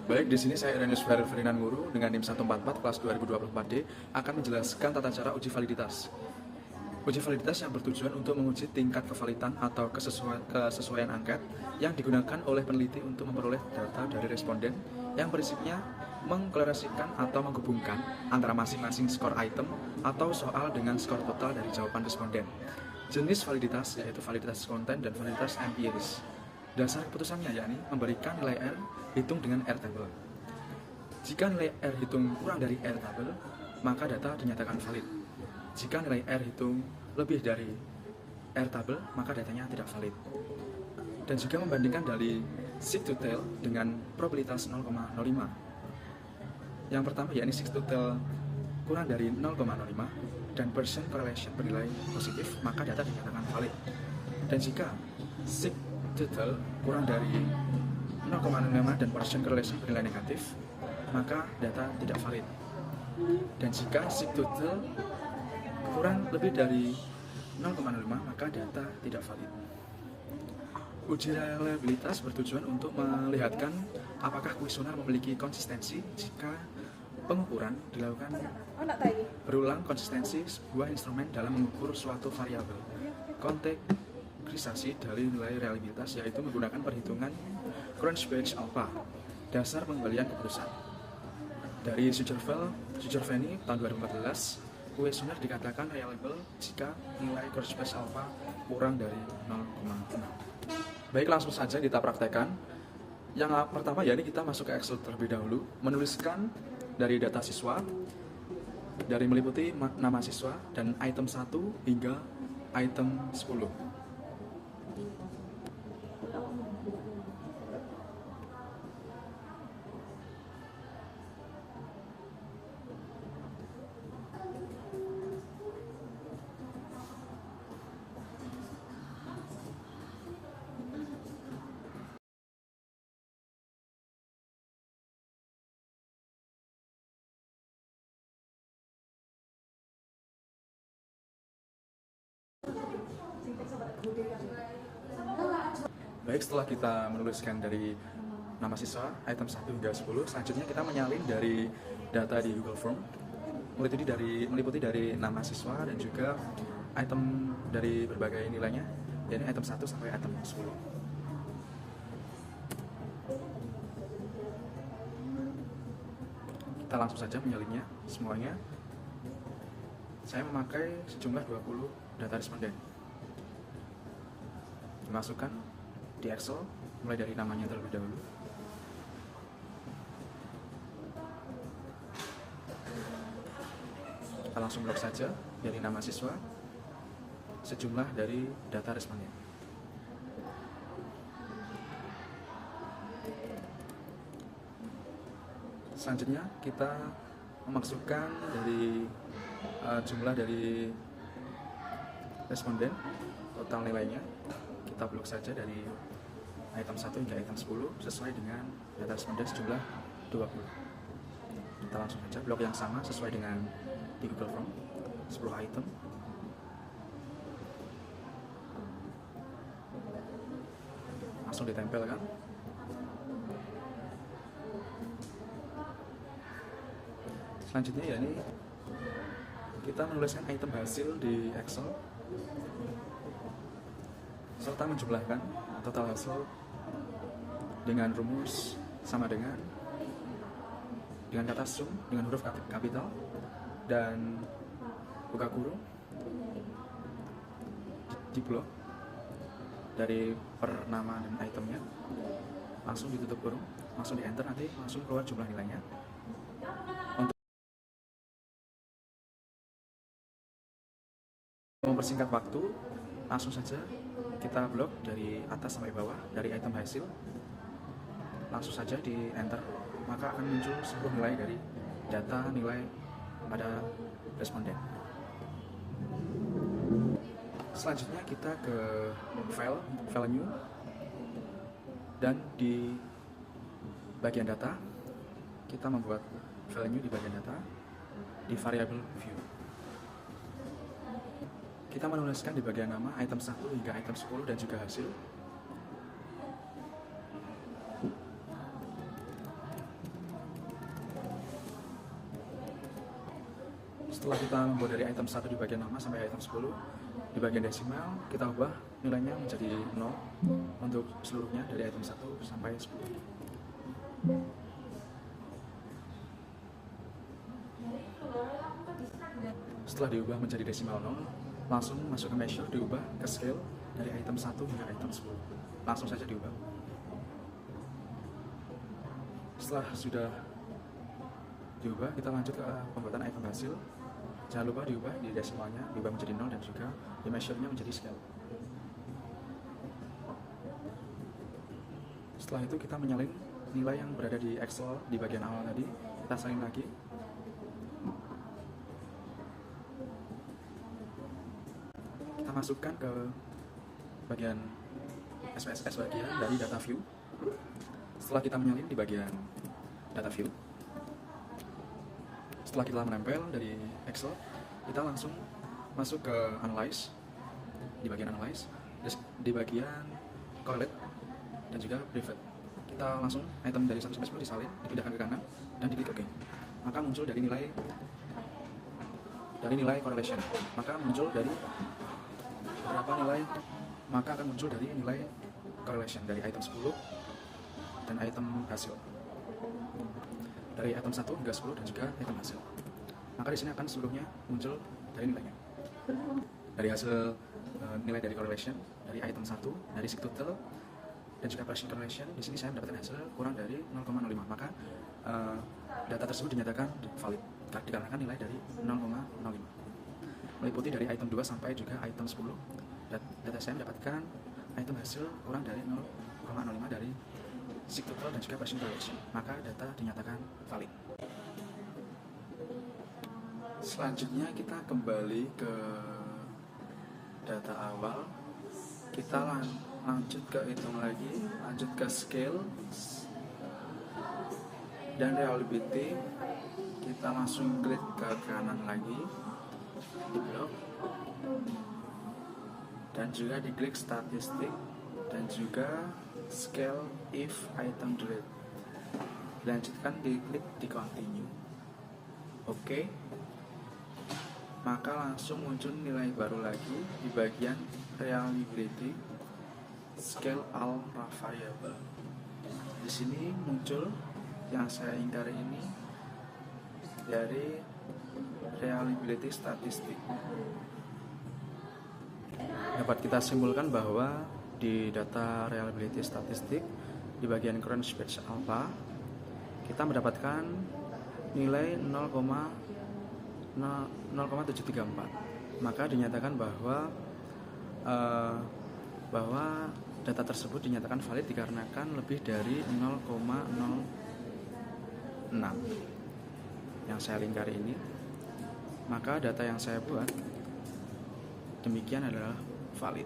Baik, di sini saya Irenius Ferdinand Guru dengan NIM 144 kelas 2024D akan menjelaskan tata cara uji validitas. Uji validitas yang bertujuan untuk menguji tingkat kevalidan atau kesesuaian angket yang digunakan oleh peneliti untuk memperoleh data dari responden yang prinsipnya mengkorelasikan atau menghubungkan antara masing-masing skor item atau soal dengan skor total dari jawaban responden. Jenis validitas yaitu validitas konten dan validitas empiris. Dasar keputusannya yakni memberikan nilai R hitung dengan R table. Jika nilai R hitung kurang dari R table, maka data dinyatakan valid. Jika nilai R hitung lebih dari R table, maka datanya tidak valid. Dan juga membandingkan dari seek to tail dengan probabilitas 0,05. Yang pertama yakni seek to tail kurang dari 0,05 dan percent correlation bernilai positif, maka data dinyatakan valid. Dan jika seek to tail kurang dari 0,05 dan percent correlation bernilai negatif, maka data tidak valid. Dan jika seek to tail kurang lebih dari 0,05, maka data tidak valid. Uji reliabilitas bertujuan untuk melihatkan apakah kuesioner memiliki konsistensi jika pengukuran dilakukan berulang konsistensi sebuah instrumen dalam mengukur suatu variabel. Kontekstualisasi dari nilai reliabilitas yaitu menggunakan perhitungan Crunchbase alpha, dasar pengembalian keputusan. Dari Sugerveni tahun 2014, kuesioner dikatakan reliable jika nilai Crunchbase alpha kurang dari 0,6. Baik, langsung saja kita praktekkan. Yang pertama yakni kita masuk ke Excel terlebih dahulu, menuliskan dari data siswa, dari meliputi nama siswa dan item 1 hingga item 10. Baik, setelah kita menuliskan dari nama siswa, item 1 hingga 10, selanjutnya kita menyalin dari data di Google Form, meliputi dari nama siswa dan juga item dari berbagai nilainya, yaitu item 1 sampai item 10. Kita langsung saja menyalinnya semuanya. Saya memakai sejumlah 20 data responden. Dimasukkan di Excel, mulai dari namanya terlebih dahulu. Kita langsung blok saja dari nama siswa, sejumlah dari data responden. Selanjutnya kita memasukkan dari jumlah dari responden, total nilainya. Kita blok saja dari item 1 hingga item 10 sesuai dengan data responden sejumlah 20. Kita langsung saja blok yang sama sesuai dengan di Google Form, 10 item. Langsung ditempelkan. Selanjutnya ya ini kita menuliskan item hasil di Excel serta menjumlahkan total hasil dengan rumus sama dengan kata sum dengan huruf kapital dan buka kurung di blok dari per nama dan itemnya, langsung ditutup kurung, langsung di enter, nanti langsung keluar jumlah nilainya. Untuk mempersingkat waktu, langsung saja kita blok dari atas sampai bawah, dari item hasil, langsung saja di enter, maka akan muncul seluruh nilai dari data nilai pada responden. Selanjutnya kita ke file new, dan di bagian data kita membuat file new di bagian data di variable view. Kita menuliskan di bagian nama item 1 hingga item 10 dan juga hasil. Setelah kita membuat dari item 1 di bagian nama sampai item 10, di bagian desimal kita ubah nilainya menjadi 0 untuk seluruhnya dari item 1 sampai 10. Setelah diubah menjadi desimal 0, langsung masuk ke measure, diubah ke scale dari item 1 hingga item 10. Langsung saja diubah. Setelah sudah diubah, kita lanjut ke pembuatan item hasil. Jangan lupa diubah di desimalnya, diubah menjadi 0 dan juga di measure-nya menjadi scale. Setelah itu kita menyalin nilai yang berada di Excel di bagian awal tadi, kita salin lagi. Kita masukkan ke bagian SPSS bagian dari data view. Setelah kita menyalin di bagian data view, setelah kita menempel dari Excel, kita langsung masuk ke analyze. Di bagian analyze, di bagian correlate dan juga private, kita langsung item dari 1 sampai 10 disalin, dipindahkan ke kanan dan diklik OK. Maka muncul dari nilai correlation. Maka muncul dari berapa nilai, maka akan muncul dari nilai correlation dari item 10 dan item hasil. Dari item 1 hingga 10 dan juga item hasil. Maka di sini akan seluruhnya muncul dari nilainya. Dari hasil nilai dari correlation, dari item 1, dari sig total dan juga Partial correlation, di sini saya mendapatkan hasil kurang dari 0,05. Maka data tersebut dinyatakan valid dikarenakan nilai dari 0,05. Meliputi dari item 2 sampai juga item 10. Data saya mendapatkan item hasil kurang dari 0,05 dari sig total dan juga Partial correlation. Maka data dinyatakan valid. Selanjutnya kita kembali ke data awal. Kita lanjut ke hitung lagi, lanjut ke scale dan reliability. Kita langsung klik ke kanan lagi di blok dan juga diklik statistik dan juga scale if item delete. Lanjutkan diklik di continue. Oke. Maka langsung muncul nilai baru lagi di bagian reliability scale all variable. Di sini muncul yang saya ingkari ini dari reliability statistik. Dapat kita simpulkan bahwa di data reliability statistik di bagian current batch alpha kita mendapatkan nilai 0,734. Maka dinyatakan bahwa data tersebut dinyatakan valid dikarenakan lebih dari 0,06 yang saya lingkari ini. Maka data yang saya buat demikian adalah valid.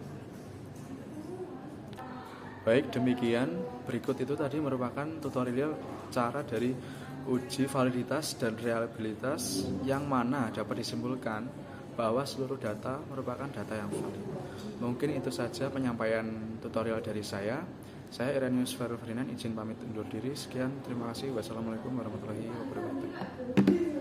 Baik, demikian berikut itu tadi merupakan tutorial cara dari uji validitas dan reliabilitas yang mana dapat disimpulkan bahwa seluruh data merupakan data yang valid. Mungkin itu saja penyampaian tutorial dari saya. Saya Irenius Ferdinand izin pamit undur diri. Sekian, terima kasih. Wassalamualaikum warahmatullahi wabarakatuh.